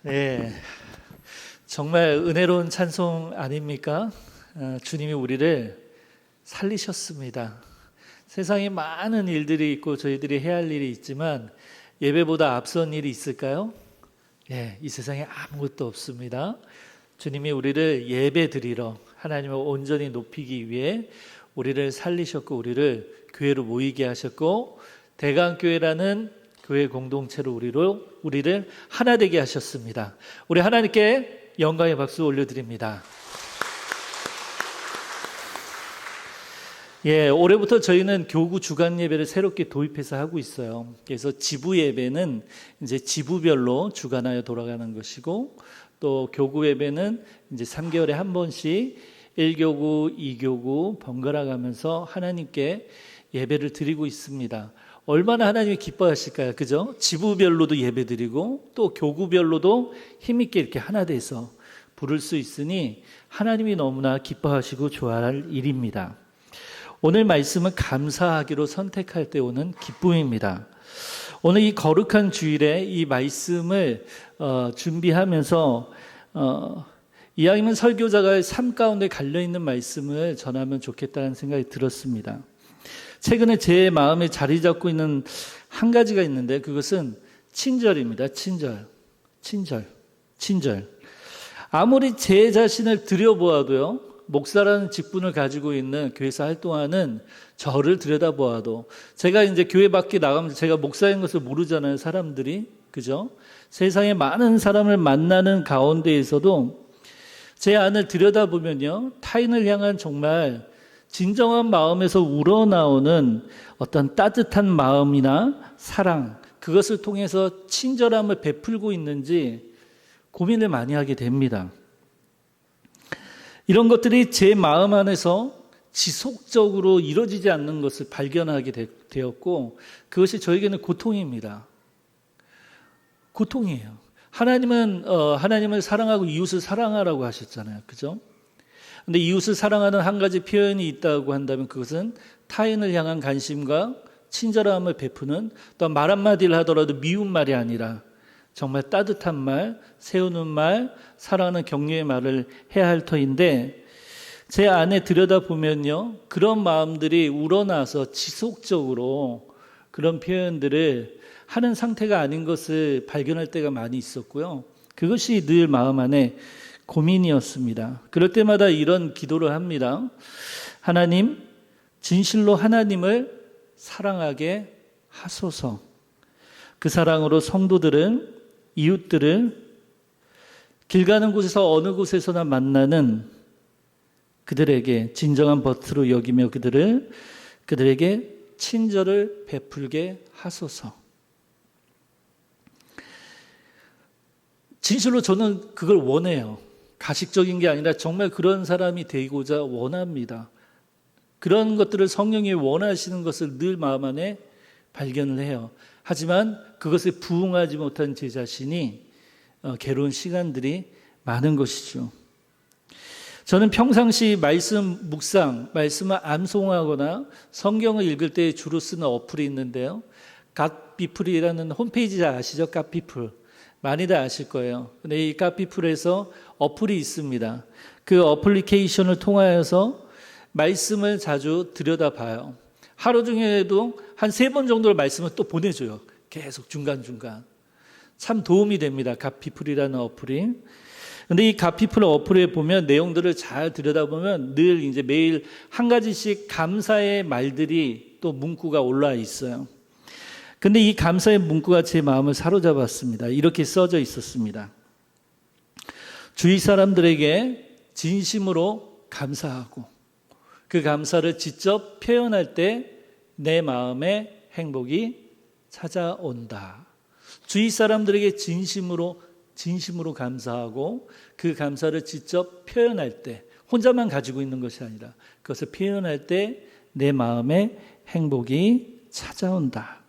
네, 정말 은혜로운 찬송 아닙니까? 주님이 우리를 살리셨습니다. 세상에 많은 일들이 있고 저희들이 해야 할 일이 있지만 예배보다 앞선 일이 있을까요? 네, 이 세상에 아무것도 없습니다. 주님이 우리를 예배 드리러 하나님을 온전히 높이기 위해 우리를 살리셨고 우리를 교회로 모이게 하셨고 대강교회라는 교회 공동체로 우리를 하나 되게 하셨습니다. 우리 하나님께 영광의 박수 올려드립니다. 올해부터 저희는 교구 주간 예배를 새롭게 도입해서 하고 있어요. 그래서 지부 예배는 이제 지부별로 주간하여 돌아가는 것이고, 또 교구 예배는 이제 3개월에 한 번씩 1교구, 2교구 번갈아 가면서 하나님께 예배를 드리고 있습니다. 얼마나 하나님이 기뻐하실까요? 그죠? 지부별로도 예배드리고 또 교구별로도 힘있게 이렇게 하나 돼서 부를 수 있으니 하나님이 너무나 기뻐하시고 좋아할 일입니다. 오늘 말씀은 감사하기로 선택할 때 오는 기쁨입니다. 오늘 이 거룩한 주일에 이 말씀을 준비하면서 이왕이면 설교자가 삶 가운데 갈려있는 말씀을 전하면 좋겠다는 생각이 들었습니다. 최근에 제 마음에 자리 잡고 있는 한 가지가 있는데 그것은 친절입니다. 친절. 아무리 제 자신을 들여보아도요, 목사라는 직분을 가지고 있는 교회에서 활동하는 저를 들여다보아도 제가 이제 교회 밖에 나가면 제가 목사인 것을 모르잖아요, 사람들이. 그죠? 세상에 많은 사람을 만나는 가운데에서도 제 안을 들여다보면요, 타인을 향한 정말 진정한 마음에서 우러나오는 어떤 따뜻한 마음이나 사랑, 그것을 통해서 친절함을 베풀고 있는지 고민을 많이 하게 됩니다. 이런 것들이 제 마음 안에서 지속적으로 이루어지지 않는 것을 발견하게 되었고, 그것이 저에게는 고통입니다. 고통이에요. 하나님은 하나님을 사랑하고 이웃을 사랑하라고 하셨잖아요. 그죠? 근데 이웃을 사랑하는 한 가지 표현이 있다고 한다면 그것은 타인을 향한 관심과 친절함을 베푸는, 또 말 한마디를 하더라도 미운 말이 아니라 정말 따뜻한 말, 세우는 말, 사랑하는 격려의 말을 해야 할 터인데, 제 안에 들여다보면요, 그런 마음들이 우러나서 지속적으로 그런 표현들을 하는 상태가 아닌 것을 발견할 때가 많이 있었고요. 그것이 늘 마음 안에 고민이었습니다. 그럴 때마다 이런 기도를 합니다. 하나님, 진실로 하나님을 사랑하게 하소서. 그 사랑으로 성도들은, 이웃들을 길 가는 곳에서 어느 곳에서나 만나는 그들에게 진정한 버트로 여기며 그들에게 친절을 베풀게 하소서. 진실로 저는 그걸 원해요. 가식적인 게 아니라 정말 그런 사람이 되고자 원합니다. 그런 것들을 성령이 원하시는 것을 늘 마음 안에 발견을 해요. 하지만 그것에 부응하지 못한 제 자신이 괴로운 시간들이 많은 것이죠. 저는 평상시 말씀 묵상, 말씀을 암송하거나 성경을 읽을 때 주로 쓰는 어플이 있는데요. 갓비플이라는 홈페이지 잘 아시죠? 갓비플. 많이들 아실 거예요. 근데 이 갓비플에서 어플이 있습니다. 그 어플리케이션을 통하여서 말씀을 자주 들여다봐요. 하루 중에도 한 3번 정도의 말씀을 또 보내줘요. 계속 중간중간. 참 도움이 됩니다. 갓피플이라는 어플이. 근데 이 갓피플 어플에 보면 내용들을 잘 들여다보면 늘 이제 매일 한 가지씩 감사의 말들이 또 문구가 올라와 있어요. 근데 이 감사의 문구가 제 마음을 사로잡았습니다. 이렇게 써져 있었습니다. 주위 사람들에게 진심으로 감사하고 그 감사를 직접 표현할 때 내 마음에 행복이 찾아온다. 주위 사람들에게 진심으로 감사하고 그 감사를 직접 표현할 때, 혼자만 가지고 있는 것이 아니라 그것을 표현할 때 내 마음에 행복이 찾아온다.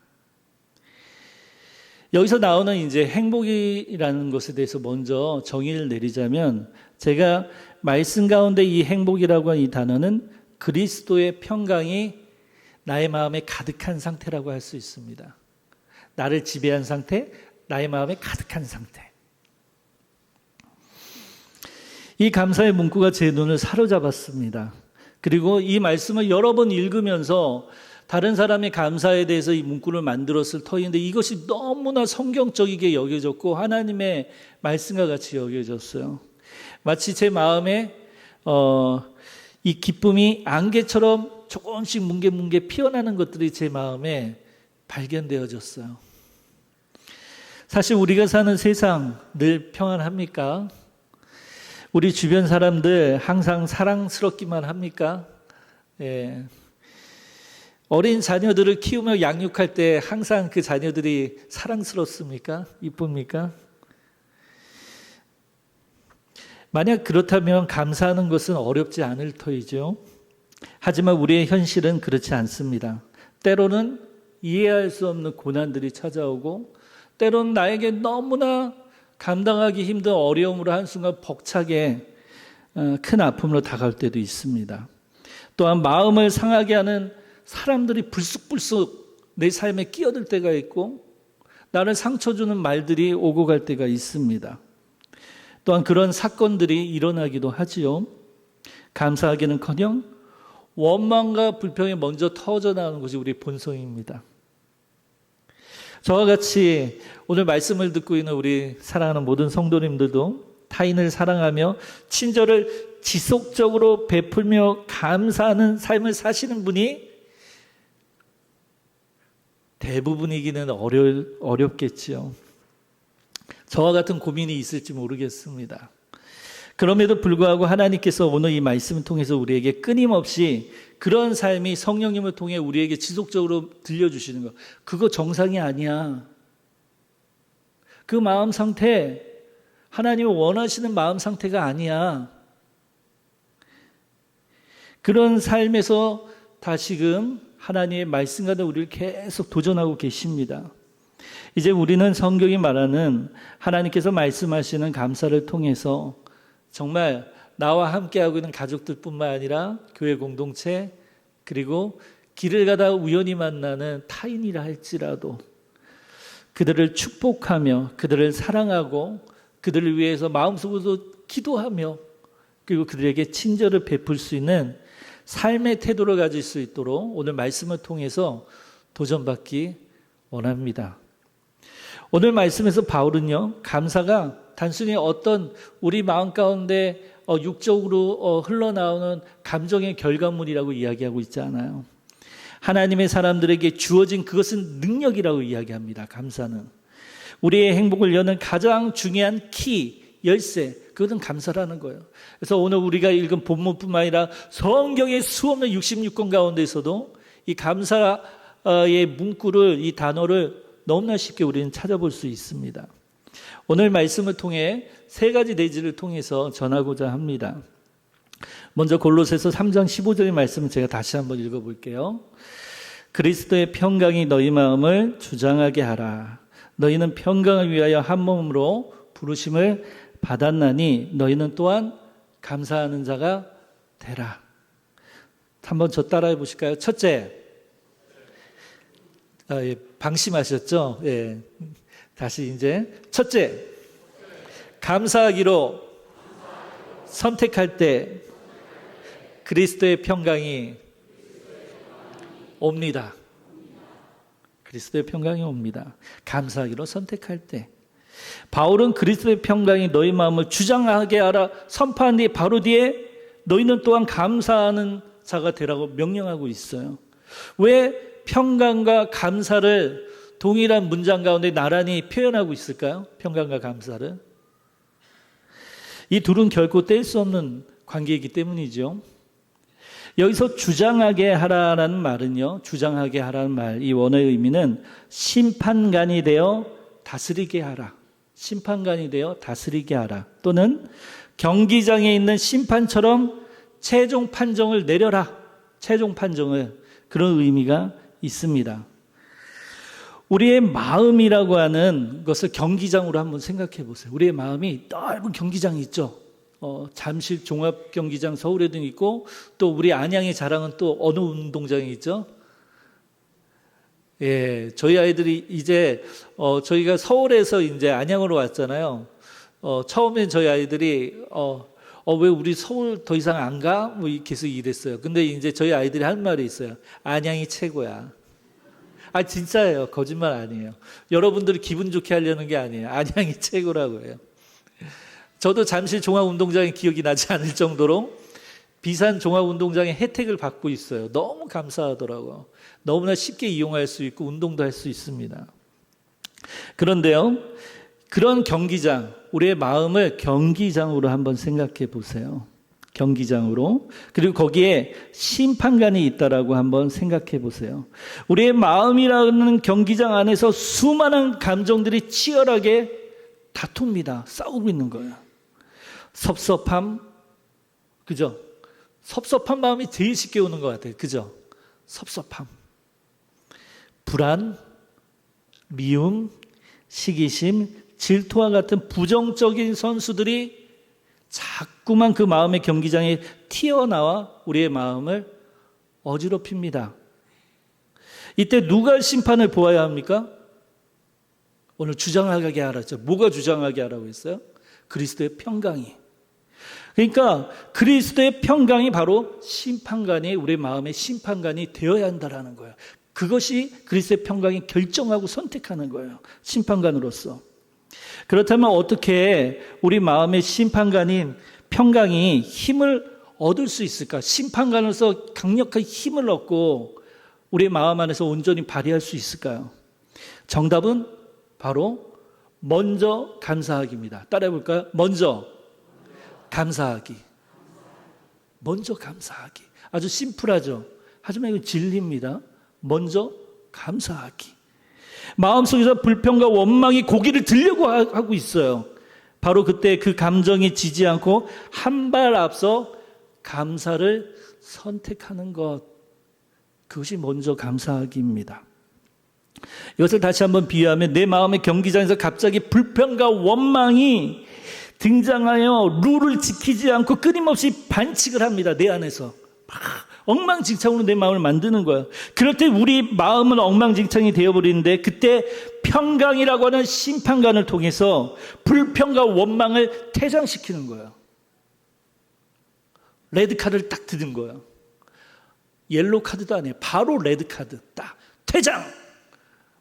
여기서 나오는 이제 행복이라는 것에 대해서 먼저 정의를 내리자면, 제가 말씀 가운데 이 행복이라고 하는 이 단어는 그리스도의 평강이 나의 마음에 가득한 상태라고 할 수 있습니다. 나를 지배한 상태, 나의 마음에 가득한 상태. 이 감사의 문구가 제 눈을 사로잡았습니다. 그리고 이 말씀을 여러 번 읽으면서 다른 사람의 감사에 대해서 이 문구를 만들었을 터인데 이것이 너무나 성경적이게 여겨졌고 하나님의 말씀과 같이 여겨졌어요. 마치 제 마음에 이 기쁨이 안개처럼 조금씩 뭉게뭉게 피어나는 것들이 제 마음에 발견되어졌어요. 사실 우리가 사는 세상 늘 평안합니까? 우리 주변 사람들 항상 사랑스럽기만 합니까? 예. 어린 자녀들을 키우며 양육할 때 항상 그 자녀들이 사랑스럽습니까? 이쁩니까? 만약 그렇다면 감사하는 것은 어렵지 않을 터이죠. 하지만 우리의 현실은 그렇지 않습니다. 때로는 이해할 수 없는 고난들이 찾아오고 때로는 나에게 너무나 감당하기 힘든 어려움으로 한순간 벅차게 큰 아픔으로 다가올 때도 있습니다. 또한 마음을 상하게 하는 사람들이 불쑥불쑥 내 삶에 끼어들 때가 있고 나를 상처 주는 말들이 오고 갈 때가 있습니다. 또한 그런 사건들이 일어나기도 하지요. 감사하기는커녕 원망과 불평이 먼저 터져 나오는 것이 우리 본성입니다. 저와 같이 오늘 말씀을 듣고 있는 우리 사랑하는 모든 성도님들도 타인을 사랑하며 친절을 지속적으로 베풀며 감사하는 삶을 사시는 분이 대부분이기는 어렵겠지요. 저와 같은 고민이 있을지 모르겠습니다. 그럼에도 불구하고 하나님께서 오늘 이 말씀을 통해서 우리에게 끊임없이 그런 삶이 성령님을 통해 우리에게 지속적으로 들려주시는 것, 그거 정상이 아니야. 그 마음 상태, 하나님이 원하시는 마음 상태가 아니야. 그런 삶에서 다시금 하나님의 말씀과 우리를 계속 도전하고 계십니다. 이제 우리는 성경이 말하는 하나님께서 말씀하시는 감사를 통해서 정말 나와 함께하고 있는 가족들뿐만 아니라 교회 공동체 그리고 길을 가다 우연히 만나는 타인이라 할지라도 그들을 축복하며 그들을 사랑하고 그들을 위해서 마음속으로 기도하며 그리고 그들에게 친절을 베풀 수 있는 삶의 태도를 가질 수 있도록 오늘 말씀을 통해서 도전받기 원합니다. 오늘 말씀에서 바울은요, 감사가 단순히 어떤 우리 마음 가운데 육적으로 흘러나오는 감정의 결과물이라고 이야기하고 있지 않아요. 하나님의 사람들에게 주어진 그것은 능력이라고 이야기합니다. 감사는 우리의 행복을 여는 가장 중요한 키, 열쇠, 그것은 감사라는 거예요. 그래서 오늘 우리가 읽은 본문뿐만 아니라 성경의 수없는 66권 가운데서도 이 감사의 문구를, 이 단어를 너무나 쉽게 우리는 찾아볼 수 있습니다. 오늘 말씀을 통해 세 가지 내지를 통해서 전하고자 합니다. 먼저 골로새서 3장 15절의 말씀을 제가 다시 한번 읽어볼게요. 그리스도의 평강이 너희 마음을 주장하게 하라. 너희는 평강을 위하여 한 몸으로 부르심을 받았나니 너희는 또한 감사하는 자가 되라. 한번 저 따라해 보실까요? 첫째, 방심하셨죠? 예. 다시 이제 첫째, 감사하기로 선택할 때 그리스도의 평강이 옵니다. 그리스도의 평강이 옵니다. 감사하기로 선택할 때. 바울은 그리스도의 평강이 너희 마음을 주장하게 하라 선포한 뒤에 바로 뒤에 너희는 또한 감사하는 자가 되라고 명령하고 있어요. 왜 평강과 감사를 동일한 문장 가운데 나란히 표현하고 있을까요? 평강과 감사를. 이 둘은 결코 뗄 수 없는 관계이기 때문이죠. 여기서 주장하게 하라라는 말은요, 주장하게 하라는 말, 이 원어의 의미는 심판관이 되어 다스리게 하라. 심판관이 되어 다스리게 하라. 또는 경기장에 있는 심판처럼 최종 판정을 내려라. 최종 판정을. 그런 의미가 있습니다. 우리의 마음이라고 하는 것을 경기장으로 한번 생각해 보세요. 우리의 마음이 넓은 경기장이 있죠. 잠실 종합경기장 서울에도 있고 또 우리 안양의 자랑은 또 어느 운동장이 있죠? 예, 저희 아이들이 이제 저희가 서울에서 이제 안양으로 왔잖아요. 처음엔 저희 아이들이 왜 우리 서울 더 이상 안 가? 뭐 계속 이랬어요. 근데 이제 저희 아이들이 한 말이 있어요. 안양이 최고야. 진짜예요. 거짓말 아니에요. 여러분들이 기분 좋게 하려는 게 아니에요. 안양이 최고라고 해요. 저도 잠실 종합운동장이 기억이 나지 않을 정도로 비산 종합운동장의 혜택을 받고 있어요. 너무 감사하더라고요. 너무나 쉽게 이용할 수 있고 운동도 할 수 있습니다. 그런데요, 그런 경기장, 우리의 마음을 경기장으로 한번 생각해 보세요. 경기장으로. 그리고 거기에 심판관이 있다라고 한번 생각해 보세요. 우리의 마음이라는 경기장 안에서 수많은 감정들이 치열하게 다툽니다. 싸우고 있는 거예요. 섭섭함, 그죠? 섭섭한 마음이 제일 쉽게 오는 것 같아요. 그죠? 섭섭함, 불안, 미움, 시기심, 질투와 같은 부정적인 선수들이 자꾸만 그 마음의 경기장에 튀어나와 우리의 마음을 어지럽힙니다. 이때 누가 심판을 보아야 합니까? 오늘 주장하게 하라죠. 뭐가 주장하게 하라고 했어요? 그리스도의 평강이. 그러니까 그리스도의 평강이 바로 심판관이, 우리 마음의 심판관이 되어야 한다라는 거예요. 그것이 그리스도의 평강이 결정하고 선택하는 거예요. 심판관으로서. 그렇다면 어떻게 우리 마음의 심판관인 평강이 힘을 얻을 수 있을까? 심판관으로서 강력한 힘을 얻고 우리 마음 안에서 온전히 발휘할 수 있을까요? 정답은 바로 먼저 감사하기입니다. 따라해 볼까요? 먼저 감사하기. 먼저 감사하기. 아주 심플하죠. 하지만 이건 진리입니다. 먼저 감사하기. 마음속에서 불평과 원망이 고개를 들려고 하고 있어요. 바로 그때 그 감정이 지지 않고 한 발 앞서 감사를 선택하는 것. 그것이 먼저 감사하기입니다. 이것을 다시 한번 비유하면 내 마음의 경기장에서 갑자기 불평과 원망이 등장하여 룰을 지키지 않고 끊임없이 반칙을 합니다. 내 안에서 막 엉망진창으로 내 마음을 만드는 거예요. 그럴 때 우리 마음은 엉망진창이 되어버리는데 그때 평강이라고 하는 심판관을 통해서 불평과 원망을 퇴장시키는 거예요. 레드카드를 딱 드는 거예요. 옐로우 카드도 아니에요. 바로 레드카드 딱 퇴장.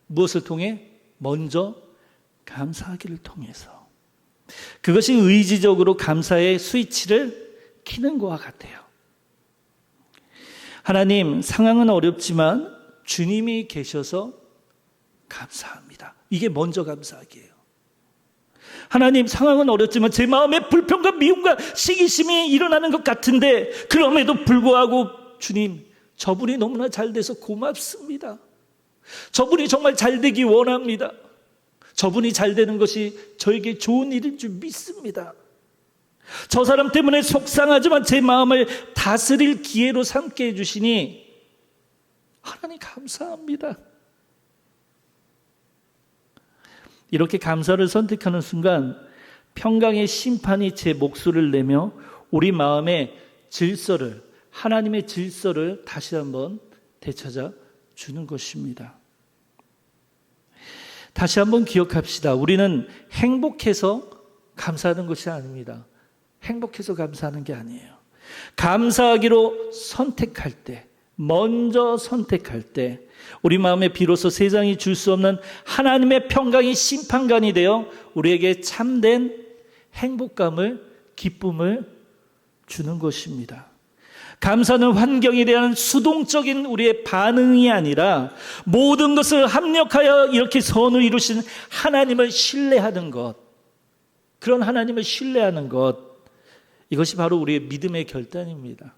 무엇을 통해? 먼저 감사하기를 통해서. 그것이 의지적으로 감사의 스위치를 켜는 것과 같아요. 하나님, 상황은 어렵지만 주님이 계셔서 감사합니다. 이게 먼저 감사하기예요. 하나님, 상황은 어렵지만 제 마음에 불평과 미움과 시기심이 일어나는 것 같은데 그럼에도 불구하고 주님, 저분이 너무나 잘 돼서 고맙습니다. 저분이 정말 잘 되기 원합니다. 저분이 잘 되는 것이 저에게 좋은 일인 줄 믿습니다. 저 사람 때문에 속상하지만 제 마음을 다스릴 기회로 삼게 해주시니 하나님 감사합니다. 이렇게 감사를 선택하는 순간 평강의 심판이 제 목소리를 내며 우리 마음의 질서를, 하나님의 질서를 다시 한번 되찾아 주는 것입니다. 다시 한번 기억합시다. 우리는 행복해서 감사하는 것이 아닙니다. 행복해서 감사하는 게 아니에요. 감사하기로 선택할 때, 먼저 선택할 때 우리 마음에 비로소 세상이 줄 수 없는 하나님의 평강이 심판관이 되어 우리에게 참된 행복감을, 기쁨을 주는 것입니다. 감사는 환경에 대한 수동적인 우리의 반응이 아니라 모든 것을 합력하여 이렇게 선을 이루신 하나님을 신뢰하는 것, 그런 하나님을 신뢰하는 것, 이것이 바로 우리의 믿음의 결단입니다.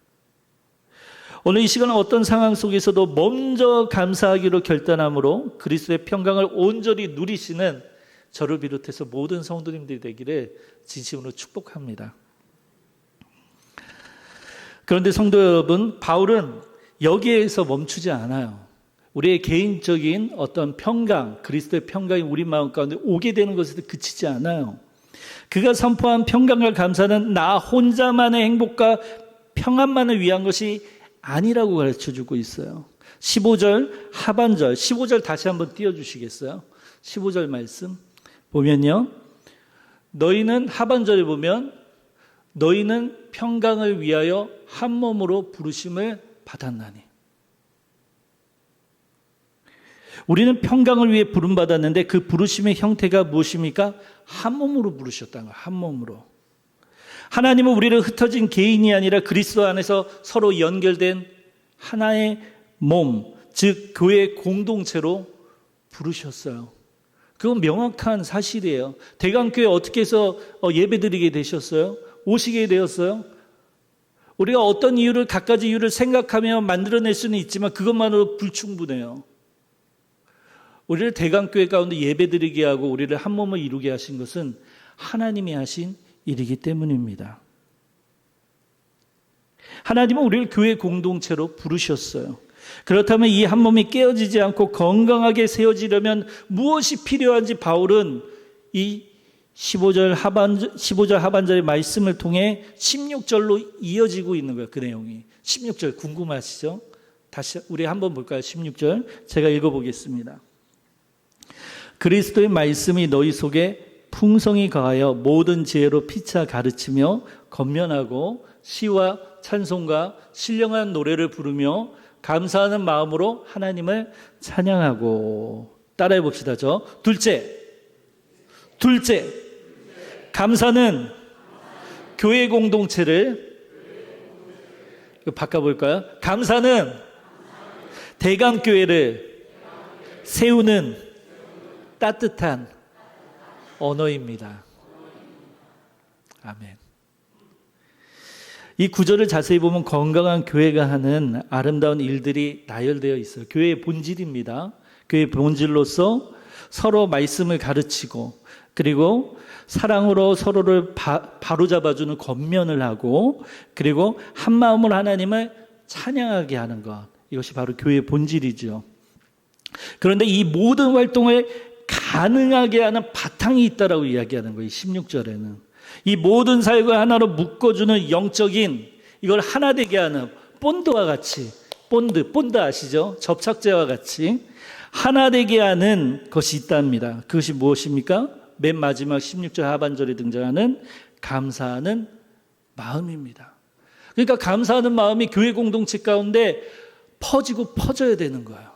오늘 이 시간은 어떤 상황 속에서도 먼저 감사하기로 결단함으로 그리스도의 평강을 온전히 누리시는 저를 비롯해서 모든 성도님들이 되기를 진심으로 축복합니다. 그런데 성도 여러분, 바울은 여기에서 멈추지 않아요. 우리의 개인적인 어떤 평강, 그리스도의 평강이 우리 마음 가운데 오게 되는 것에도 그치지 않아요. 그가 선포한 평강과 감사는 나 혼자만의 행복과 평안만을 위한 것이 아니라고 가르쳐주고 있어요. 15절 하반절, 15절 다시 한번 띄워주시겠어요? 15절 말씀 보면요, 너희는 하반절에 보면 너희는 평강을 위하여 한 몸으로 부르심을 받았나니. 우리는 평강을 위해 부름받았는데 그 부르심의 형태가 무엇입니까? 한 몸으로 부르셨다는 거예요. 한 몸으로. 하나님은 우리를 흩어진 개인이 아니라 그리스도 안에서 서로 연결된 하나의 몸, 즉 교회 공동체로 부르셨어요. 그건 명확한 사실이에요. 대강교회 어떻게 해서 예배드리게 되셨어요? 오시게 되었어요? 우리가 어떤 이유를 갖가지 이유를 생각하며 만들어낼 수는 있지만 그것만으로 불충분해요. 우리를 대강교회 가운데 예배드리게 하고 우리를 한 몸을 이루게 하신 것은 하나님이 하신 일이기 때문입니다. 하나님은 우리를 교회 공동체로 부르셨어요. 그렇다면 이 한 몸이 깨어지지 않고 건강하게 세워지려면 무엇이 필요한지 바울은 이 15절 하반절의 말씀을 통해 16절로 이어지고 있는 거예요. 그 내용이. 16절 궁금하시죠? 다시 우리 한번 볼까요? 16절 제가 읽어보겠습니다. 그리스도의 말씀이 너희 속에 풍성히 거하여 모든 지혜로 피차 가르치며 건면하고 시와 찬송과 신령한 노래를 부르며 감사하는 마음으로 하나님을 찬양하고. 따라해 봅시다. 둘째, 감사는 교회 공동체를 바꿔볼까요? 감사는 대강교회를 세우는 따뜻한 언어입니다. 아멘. 이 구절을 자세히 보면 건강한 교회가 하는 아름다운 일들이 나열되어 있어요. 교회의 본질입니다. 교회의 본질로서 서로 말씀을 가르치고 그리고 사랑으로 서로를 바로잡아주는 권면을 하고 그리고 한 마음으로 하나님을 찬양하게 하는 것. 이것이 바로 교회의 본질이죠. 그런데 이 모든 활동을 가능하게 하는 바탕이 있다라고 이야기하는 거예요. 16절에는. 이 모든 사역을 하나로 묶어주는 영적인 이걸 하나 되게 하는 본드와 같이 본드 아시죠? 접착제와 같이 하나 되게 하는 것이 있답니다. 그것이 무엇입니까? 맨 마지막 16절 하반절에 등장하는 감사하는 마음입니다. 그러니까 감사하는 마음이 교회 공동체 가운데 퍼지고 퍼져야 되는 거예요.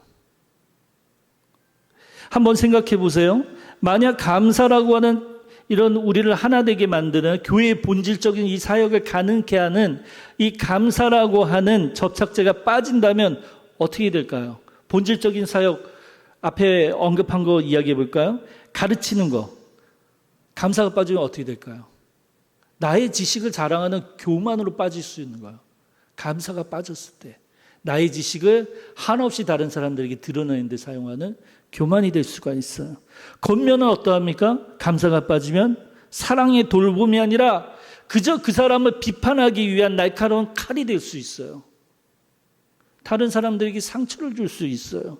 한번 생각해 보세요. 만약 감사라고 하는 이런 우리를 하나 되게 만드는 교회의 본질적인 이 사역을 가능케 하는 이 감사라고 하는 접착제가 빠진다면 어떻게 될까요? 본질적인 사역 앞에 언급한 거 이야기해 볼까요? 가르치는 거. 감사가 빠지면 어떻게 될까요? 나의 지식을 자랑하는 교만으로 빠질 수 있는 거예요. 감사가 빠졌을 때 나의 지식을 한없이 다른 사람들에게 드러내는 데 사용하는 교만이 될 수가 있어요. 권면은 어떠합니까? 감사가 빠지면 사랑의 돌봄이 아니라 그저 그 사람을 비판하기 위한 날카로운 칼이 될 수 있어요. 다른 사람들에게 상처를 줄 수 있어요.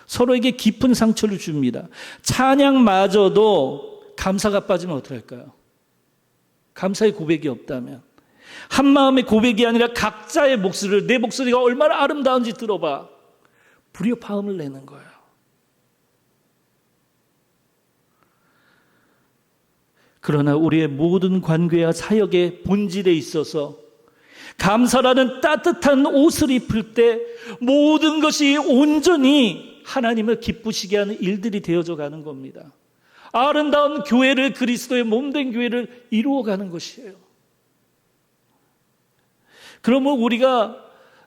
서로에게 깊은 상처를 줍니다. 찬양마저도 감사가 빠지면 어떻게 할까요? 감사의 고백이 없다면 한 마음의 고백이 아니라 각자의 목소리를 내 목소리가 얼마나 아름다운지 들어봐. 불협화음을 내는 거예요. 그러나 우리의 모든 관계와 사역의 본질에 있어서 감사라는 따뜻한 옷을 입을 때 모든 것이 온전히 하나님을 기쁘시게 하는 일들이 되어져 가는 겁니다. 아름다운 교회를 그리스도의 몸된 교회를 이루어가는 것이에요. 그러면 우리가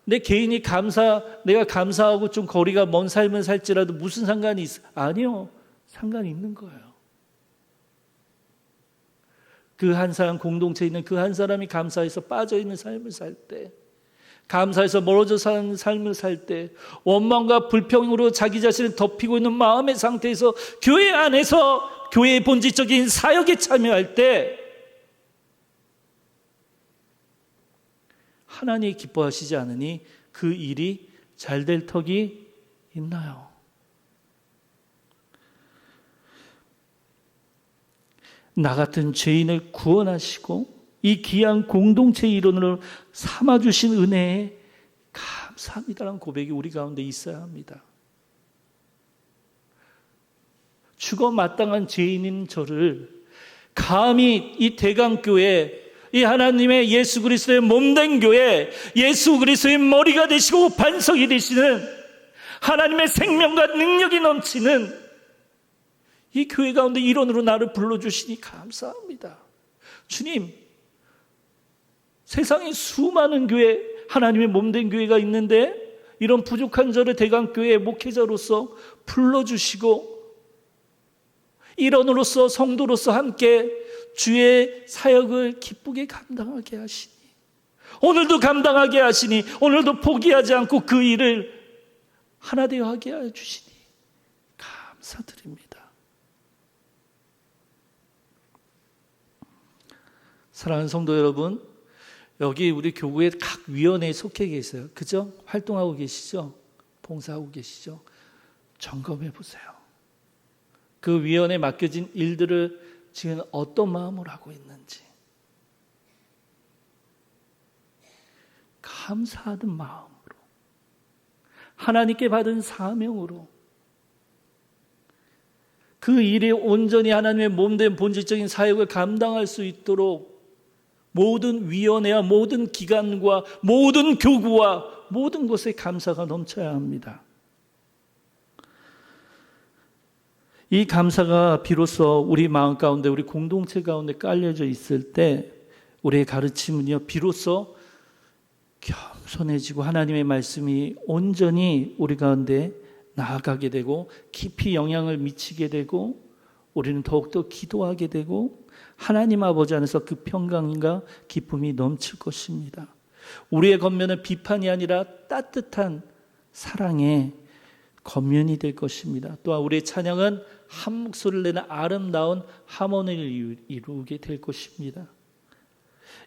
내 개인이 내가 감사하고 좀 거리가 먼 삶을 살지라도 무슨 상관이 있어? 아니요. 상관이 있는 거예요. 그 한 사람 공동체에 있는 그 한 사람이 감사해서 빠져있는 삶을 살 때, 감사해서 멀어져 사는 삶을 살 때, 원망과 불평으로 자기 자신을 덮이고 있는 마음의 상태에서 교회 안에서 교회의 본질적인 사역에 참여할 때 하나님이 기뻐하시지 않으니 그 일이 잘 될 턱이 있나요? 나 같은 죄인을 구원하시고 이 귀한 공동체의 일원으로 삼아주신 은혜에 감사합니다라는 고백이 우리 가운데 있어야 합니다. 죽어 마땅한 죄인인 저를 감히 이 대강교회 이 하나님의 예수 그리스도의 몸된 교회, 예수 그리스도의 머리가 되시고 반석이 되시는 하나님의 생명과 능력이 넘치는 이 교회 가운데 일원으로 나를 불러주시니 감사합니다. 주님, 세상에 수많은 교회, 하나님의 몸된 교회가 있는데 이런 부족한 저를 대강교회 목회자로서 불러주시고 일원으로서 성도로서 함께 주의 사역을 기쁘게 감당하게 하시니, 오늘도 감당하게 하시니, 오늘도 포기하지 않고 그 일을 하나 되어 하게 해주시니 감사드립니다. 사랑하는 성도 여러분, 여기 우리 교구의 각 위원회에 속해 계세요. 그죠? 활동하고 계시죠? 봉사하고 계시죠? 점검해 보세요. 그 위원회에 맡겨진 일들을 지금 어떤 마음으로 하고 있는지, 감사하는 마음으로, 하나님께 받은 사명으로 그 일에 온전히 하나님의 몸된 본질적인 사역을 감당할 수 있도록 모든 위원회와 모든 기관과 모든 교구와 모든 곳에 감사가 넘쳐야 합니다. 이 감사가 비로소 우리 마음 가운데, 우리 공동체 가운데 깔려져 있을 때 우리의 가르침은요, 비로소 겸손해지고 하나님의 말씀이 온전히 우리 가운데 나아가게 되고 깊이 영향을 미치게 되고 우리는 더욱더 기도하게 되고 하나님 아버지 안에서 그 평강과 기쁨이 넘칠 것입니다. 우리의 겉면은 비판이 아니라 따뜻한 사랑의 겉면이 될 것입니다. 또한 우리의 찬양은 한 목소리를 내는 아름다운 하모니를 이루게 될 것입니다.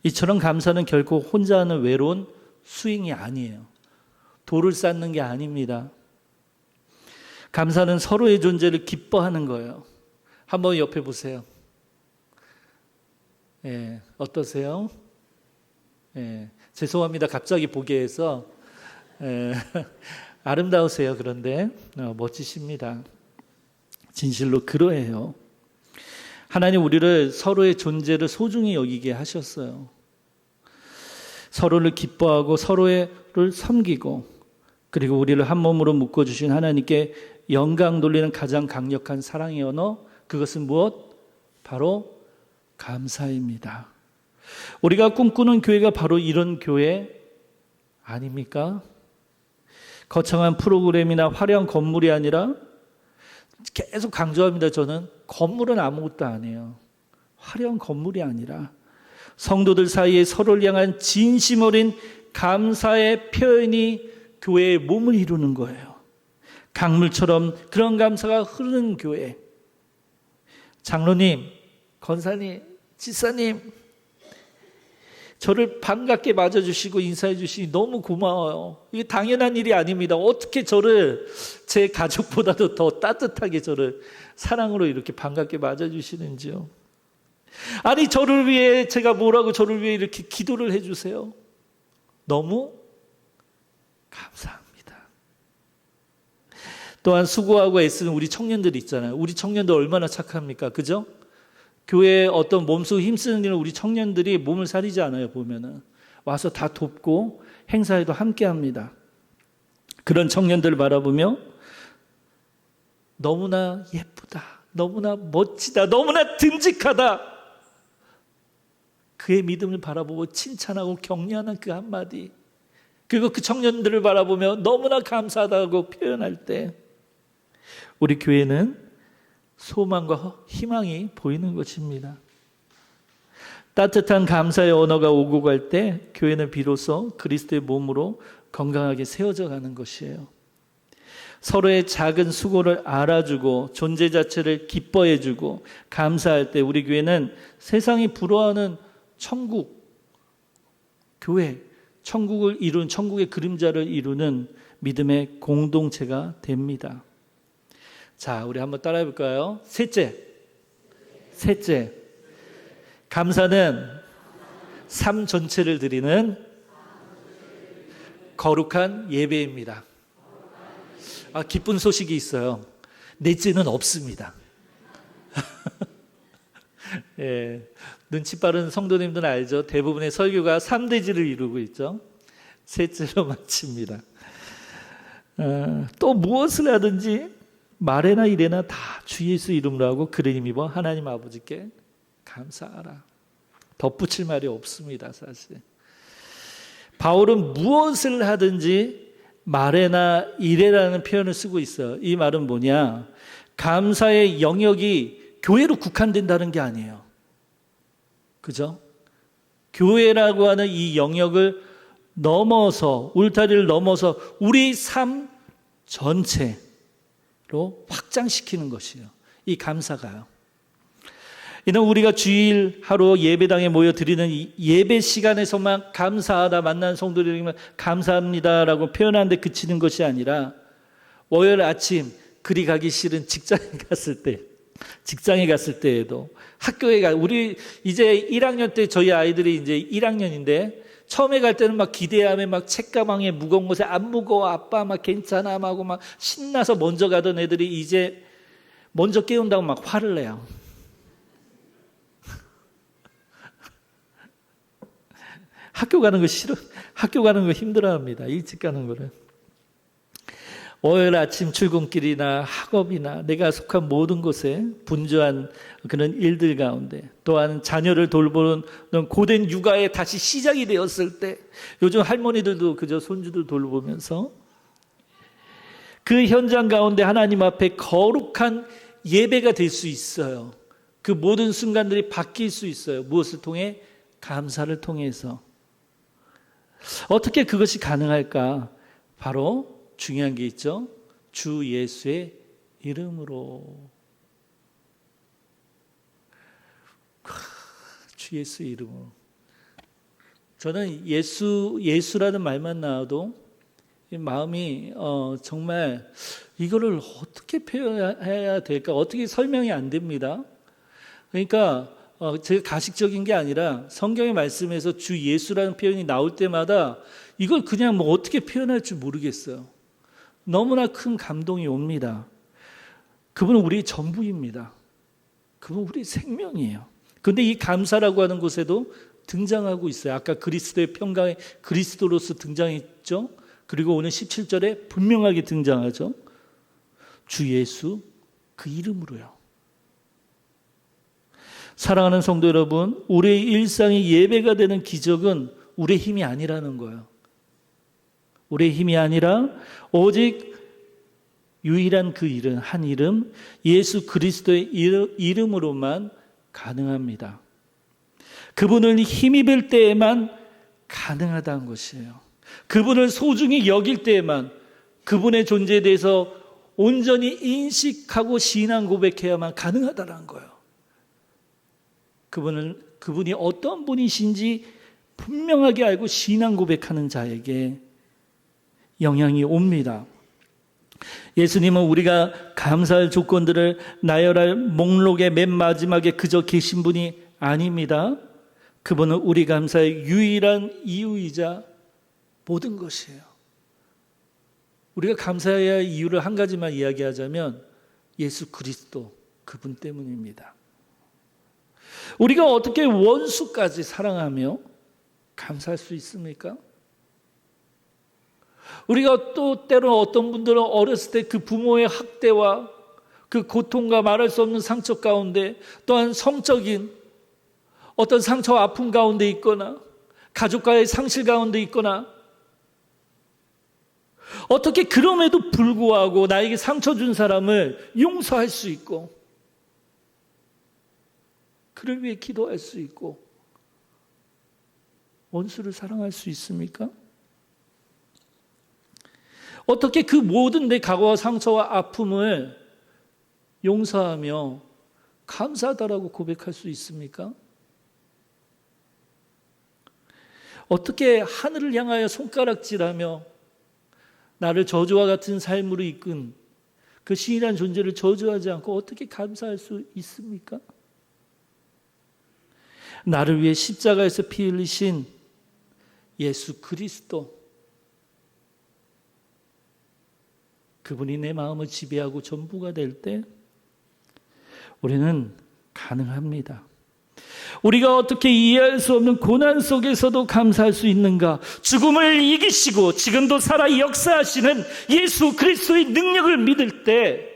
이처럼 감사는 결코 혼자 하는 외로운 수행이 아니에요. 돌을 쌓는 게 아닙니다. 감사는 서로의 존재를 기뻐하는 거예요. 한번 옆에 보세요. 예, 어떠세요? 예, 죄송합니다. 갑자기 보게 해서. 아름다우세요. 그런데 멋지십니다. 진실로 그러해요. 하나님 우리를 서로의 존재를 소중히 여기게 하셨어요. 서로를 기뻐하고 서로를 섬기고, 그리고 우리를 한 몸으로 묶어주신 하나님께 영광 돌리는 가장 강력한 사랑의 언어, 그것은 무엇? 바로 감사입니다. 우리가 꿈꾸는 교회가 바로 이런 교회 아닙니까? 거창한 프로그램이나 화려한 건물이 아니라, 계속 강조합니다. 저는 건물은 아무것도 아니에요. 화려한 건물이 아니라 성도들 사이에 서로를 향한 진심 어린 감사의 표현이 교회의 몸을 이루는 거예요. 강물처럼 그런 감사가 흐르는 교회. 장로님, 권사님, 지사님, 저를 반갑게 맞아주시고 인사해 주시니 너무 고마워요. 이게 당연한 일이 아닙니다. 어떻게 저를 제 가족보다도 더 따뜻하게 저를 사랑으로 이렇게 반갑게 맞아주시는지요. 아니, 저를 위해 제가 뭐라고 저를 위해 이렇게 기도를 해주세요. 너무 감사합니다. 또한 수고하고 애쓰는 우리 청년들 있잖아요. 우리 청년들 얼마나 착합니까? 그죠? 교회에 어떤 몸쓰고 힘쓰는 일은 우리 청년들이 몸을 사리지 않아요. 보면은 와서 다 돕고 행사에도 함께 합니다. 그런 청년들을 바라보며 너무나 예쁘다, 너무나 멋지다, 너무나 듬직하다, 그의 믿음을 바라보고 칭찬하고 격려하는 그 한마디, 그리고 그 청년들을 바라보며 너무나 감사하다고 표현할 때 우리 교회는 소망과 희망이 보이는 것입니다. 따뜻한 감사의 언어가 오고 갈 때 교회는 비로소 그리스도의 몸으로 건강하게 세워져 가는 것이에요. 서로의 작은 수고를 알아주고 존재 자체를 기뻐해주고 감사할 때 우리 교회는 세상이 부러워하는 천국, 교회, 천국을 이룬, 천국의 그림자를 이루는 믿음의 공동체가 됩니다. 자, 우리 한번 따라해 볼까요? 셋째. 감사는 삶 전체를 드리는 거룩한 예배입니다. 기쁜 소식이 있어요. 넷째는 없습니다. 예, 눈치 빠른 성도님들은 알죠. 대부분의 설교가 3대지를 이루고 있죠. 셋째로 마칩니다. 또 무엇을 하든지 말에나 일에나 다 주 예수 이름으로 하고 그를 힘입어 하나님 아버지께 감사하라. 덧붙일 말이 없습니다. 사실 바울은 무엇을 하든지 말에나 일에라는 표현을 쓰고 있어요. 이 말은 뭐냐? 감사의 영역이 교회로 국한된다는 게 아니에요. 그죠? 교회라고 하는 이 영역을 넘어서, 울타리를 넘어서 우리 삶 전체로 확장시키는 것이에요. 이 감사가요. 이는 우리가 주일 하루 예배당에 모여 드리는 이 예배 시간에서만 감사하다, 만난 성도들에게만 감사합니다라고 표현하는데 그치는 것이 아니라 월요일 아침 그리 가기 싫은 직장에 갔을 때에도 학교에 우리 이제 1학년 때 저희 아이들이 이제 1학년인데 처음에 갈 때는 막 기대하며 막 책가방에 무거운 것에 안 무거워 아빠 막 괜찮아 하고 막 신나서 먼저 가던 애들이 이제 먼저 깨운다고 막 화를 내요. 학교 가는 거 싫어. 학교 가는 거 힘들어합니다. 일찍 가는 거를. 월요일 아침 출근길이나 학업이나 내가 속한 모든 곳에 분주한 그런 일들 가운데 또한 자녀를 돌보는 고된 육아에 다시 시작이 되었을 때 요즘 할머니들도 그저 손주들 돌보면서 그 현장 가운데 하나님 앞에 거룩한 예배가 될 수 있어요. 그 모든 순간들이 바뀔 수 있어요. 무엇을 통해? 감사를 통해서. 어떻게 그것이 가능할까? 바로 중요한 게 있죠. 주 예수의 이름으로. 주 예수의 이름으로. 저는 예수라는 말만 나와도 마음이 정말 이거를 어떻게 표현해야 될까? 어떻게 설명이 안 됩니다. 그러니까 제가 가식적인 게 아니라 성경의 말씀에서 주 예수라는 표현이 나올 때마다 이걸 그냥 뭐 어떻게 표현할 줄 모르겠어요. 너무나 큰 감동이 옵니다. 그분은 우리의 전부입니다. 그분은 우리의 생명이에요. 그런데 이 감사라고 하는 곳에도 등장하고 있어요. 아까 그리스도의 평강에 그리스도로서 등장했죠. 그리고 오늘 17절에 분명하게 등장하죠. 주 예수 그 이름으로요. 사랑하는 성도 여러분, 우리의 일상이 예배가 되는 기적은 우리의 힘이 아니라는 거예요. 우리의 힘이 아니라 오직 유일한 그 이름, 한 이름, 예수 그리스도의 이름으로만 가능합니다. 그분을 힘입을 때에만 가능하다는 것이에요. 그분을 소중히 여길 때에만 그분의 존재에 대해서 온전히 인식하고 신앙 고백해야만 가능하다는 거예요. 그분이 어떤 분이신지 분명하게 알고 신앙 고백하는 자에게 영향이 옵니다. 예수님은 우리가 감사할 조건들을 나열할 목록의 맨 마지막에 그저 계신 분이 아닙니다. 그분은 우리 감사의 유일한 이유이자 모든 것이에요. 우리가 감사해야 할 이유를 한 가지만 이야기하자면 예수 그리스도 그분 때문입니다. 우리가 어떻게 원수까지 사랑하며 감사할 수 있습니까? 우리가 또 때로 어떤 분들은 어렸을 때 그 부모의 학대와 그 고통과 말할 수 없는 상처 가운데 또한 성적인 어떤 상처와 아픔 가운데 있거나 가족과의 상실 가운데 있거나 어떻게 그럼에도 불구하고 나에게 상처 준 사람을 용서할 수 있고 그를 위해 기도할 수 있고 원수를 사랑할 수 있습니까? 어떻게 그 모든 내 과거와 상처와 아픔을 용서하며 감사하다라고 고백할 수 있습니까? 어떻게 하늘을 향하여 손가락질하며 나를 저주와 같은 삶으로 이끈 그 신이란 존재를 저주하지 않고 어떻게 감사할 수 있습니까? 나를 위해 십자가에서 피 흘리신 예수 그리스도, 그분이 내 마음을 지배하고 전부가 될 때 우리는 가능합니다. 우리가 어떻게 이해할 수 없는 고난 속에서도 감사할 수 있는가? 죽음을 이기시고 지금도 살아 역사하시는 예수 그리스도의 능력을 믿을 때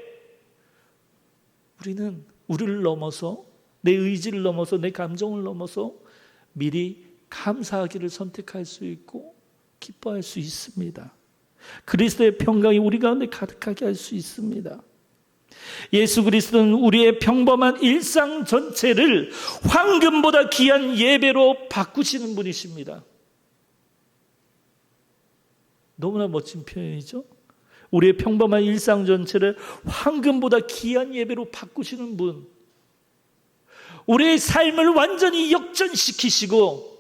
우리는 우리를 넘어서, 내 의지를 넘어서, 내 감정을 넘어서 미리 감사하기를 선택할 수 있고 기뻐할 수 있습니다. 그리스도의 평강이 우리 가운데 가득하게 할 수 있습니다. 예수 그리스도는 우리의 평범한 일상 전체를 황금보다 귀한 예배로 바꾸시는 분이십니다. 너무나 멋진 표현이죠. 우리의 평범한 일상 전체를 황금보다 귀한 예배로 바꾸시는 분, 우리의 삶을 완전히 역전시키시고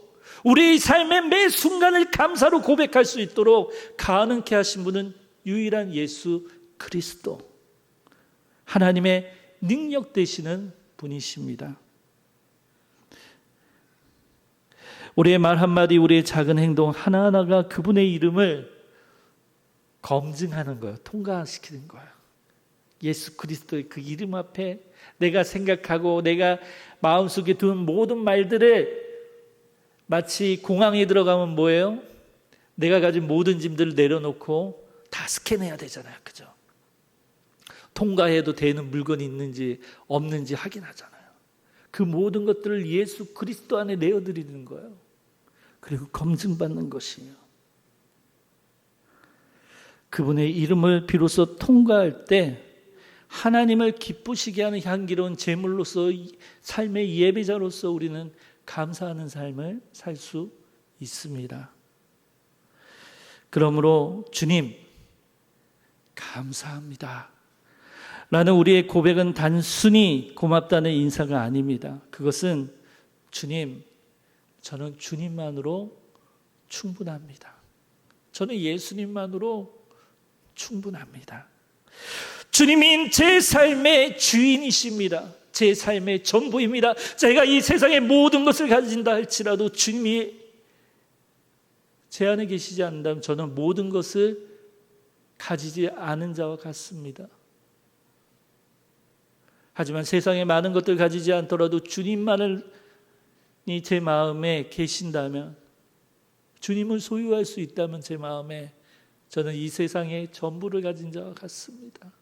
우리의 삶의 매 순간을 감사로 고백할 수 있도록 가능케 하신 분은 유일한 예수 그리스도, 하나님의 능력 되시는 분이십니다. 우리의 말 한마디, 우리의 작은 행동 하나하나가 그분의 이름을 검증하는 거예요. 통과시키는 거예요. 예수 그리스도의 그 이름 앞에 내가 생각하고 내가 마음속에 둔 모든 말들을, 마치 공항에 들어가면 뭐예요? 내가 가진 모든 짐들을 내려놓고 다 스캔해야 되잖아요. 그죠? 통과해도 되는 물건이 있는지 없는지 확인하잖아요. 그 모든 것들을 예수 그리스도 안에 내어드리는 거예요. 그리고 검증받는 것이에요. 그분의 이름을 비로소 통과할 때 하나님을 기쁘시게 하는 향기로운 제물로서, 삶의 예배자로서 우리는 감사하는 삶을 살 수 있습니다. 그러므로 주님 감사합니다 라는 우리의 고백은 단순히 고맙다는 인사가 아닙니다. 그것은 주님, 저는 주님만으로 충분합니다. 저는 예수님만으로 충분합니다. 주님이 제 삶의 주인이십니다. 제 삶의 전부입니다. 제가 이 세상의 모든 것을 가진다 할지라도 주님이 제 안에 계시지 않는다면 저는 모든 것을 가지지 않은 자와 같습니다. 하지만 세상의 많은 것들 가지지 않더라도 주님만이 제 마음에 계신다면, 주님을 소유할 수 있다면 제 마음에 저는 이 세상의 전부를 가진 자와 같습니다.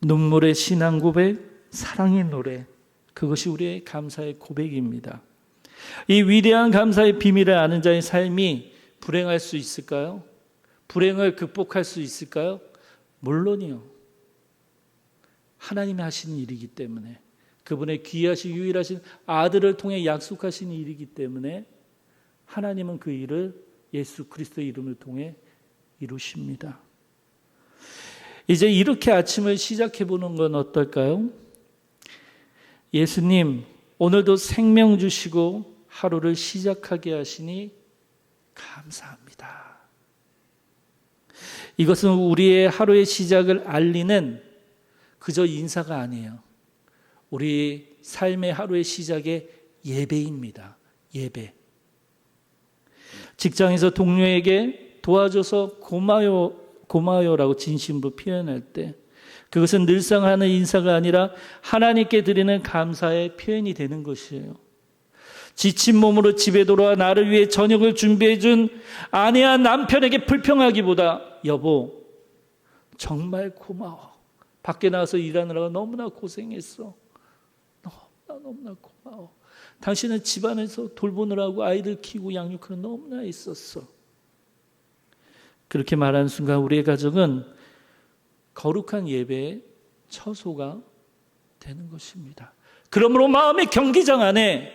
눈물의 신앙 고백, 사랑의 노래, 그것이 우리의 감사의 고백입니다. 이 위대한 감사의 비밀을 아는 자의 삶이 불행할 수 있을까요? 불행을 극복할 수 있을까요? 물론이요. 하나님이 하시는 일이기 때문에, 그분의 귀하신 유일하신 아들을 통해 약속하신 일이기 때문에 하나님은 그 일을 예수 그리스도의 이름을 통해 이루십니다. 이제 이렇게 아침을 시작해 보는 건 어떨까요? 예수님, 오늘도 생명 주시고 하루를 시작하게 하시니 감사합니다. 이것은 우리의 하루의 시작을 알리는 그저 인사가 아니에요. 우리 삶의 하루의 시작의 예배입니다. 예배. 직장에서 동료에게 도와줘서 고마워요라고 진심으로 표현할 때 그것은 늘상 하는 인사가 아니라 하나님께 드리는 감사의 표현이 되는 것이에요. 지친 몸으로 집에 돌아와 나를 위해 저녁을 준비해 준 아내와 남편에게 불평하기보다 여보 정말 고마워. 밖에 나가서 일하느라고 너무나 고생했어. 너무나 고마워. 당신은 집안에서 돌보느라고 아이들 키우고 양육하는 너무나 있었어. 그렇게 말하는 순간 우리의 가정은 거룩한 예배의 처소가 되는 것입니다. 그러므로 마음의 경기장 안에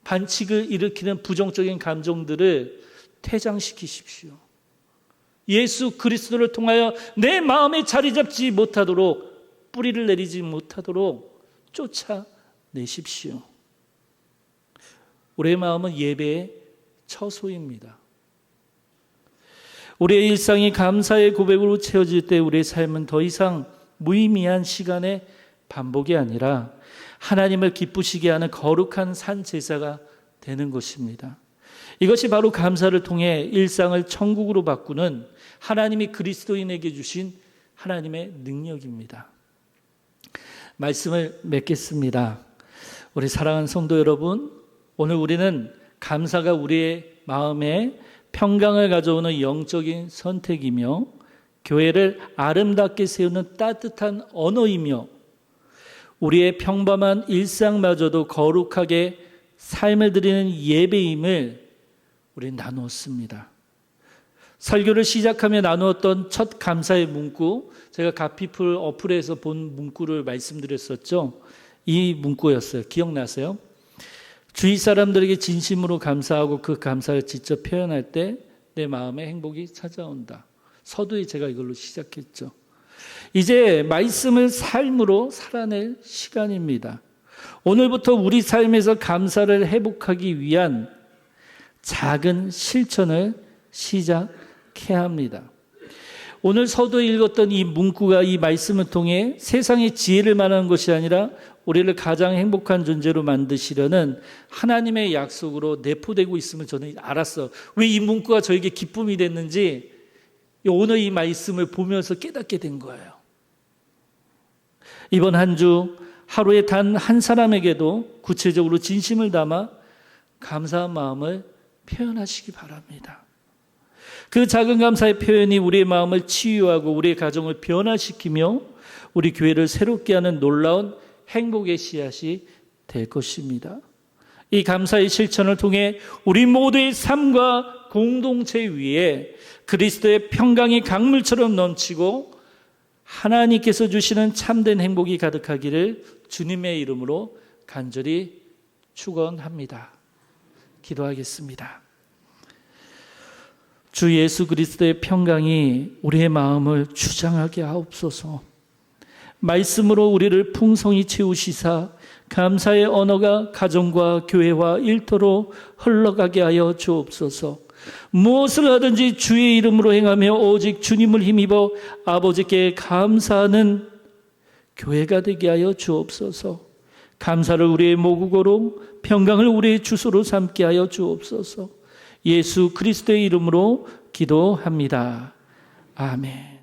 반칙을 일으키는 부정적인 감정들을 퇴장시키십시오. 예수 그리스도를 통하여 내 마음에 자리 잡지 못하도록, 뿌리를 내리지 못하도록 쫓아내십시오. 우리의 마음은 예배의 처소입니다. 우리의 일상이 감사의 고백으로 채워질 때 우리의 삶은 더 이상 무의미한 시간의 반복이 아니라 하나님을 기쁘시게 하는 거룩한 산 제사가 되는 것입니다. 이것이 바로 감사를 통해 일상을 천국으로 바꾸는 하나님이 그리스도인에게 주신 하나님의 능력입니다. 말씀을 맺겠습니다. 우리 사랑하는 성도 여러분, 오늘 우리는 감사가 우리의 마음에 평강을 가져오는 영적인 선택이며 교회를 아름답게 세우는 따뜻한 언어이며 우리의 평범한 일상마저도 거룩하게 삶을 드리는 예배임을 우리는 나누었습니다. 설교를 시작하며 나누었던 첫 감사의 문구, 제가 가피풀 어플에서 본 문구를 말씀드렸었죠. 이 문구였어요. 기억나세요? 주위 사람들에게 진심으로 감사하고 그 감사를 직접 표현할 때 내 마음에 행복이 찾아온다. 서두에 제가 이걸로 시작했죠. 이제 말씀을 삶으로 살아낼 시간입니다. 오늘부터 우리 삶에서 감사를 회복하기 위한 작은 실천을 시작해야 합니다. 오늘 서두에 읽었던 이 문구가 이 말씀을 통해 세상의 지혜를 말하는 것이 아니라 우리를 가장 행복한 존재로 만드시려는 하나님의 약속으로 내포되고 있음을 저는 알았어. 왜 이 문구가 저에게 기쁨이 됐는지 오늘 이 말씀을 보면서 깨닫게 된 거예요. 이번 한 주 하루에 단 한 사람에게도 구체적으로 진심을 담아 감사한 마음을 표현하시기 바랍니다. 그 작은 감사의 표현이 우리의 마음을 치유하고 우리의 가정을 변화시키며 우리 교회를 새롭게 하는 놀라운 행복의 씨앗이 될 것입니다. 이 감사의 실천을 통해 우리 모두의 삶과 공동체 위에 그리스도의 평강이 강물처럼 넘치고 하나님께서 주시는 참된 행복이 가득하기를 주님의 이름으로 간절히 축원합니다. 기도하겠습니다. 주 예수 그리스도의 평강이 우리의 마음을 주장하게 하옵소서. 말씀으로 우리를 풍성히 채우시사 감사의 언어가 가정과 교회와 일터로 흘러가게 하여 주옵소서. 무엇을 하든지 주의 이름으로 행하며 오직 주님을 힘입어 아버지께 감사하는 교회가 되게 하여 주옵소서. 감사를 우리의 모국어로, 평강을 우리의 주소로 삼게 하여 주옵소서. 예수 그리스도의 이름으로 기도합니다. 아멘.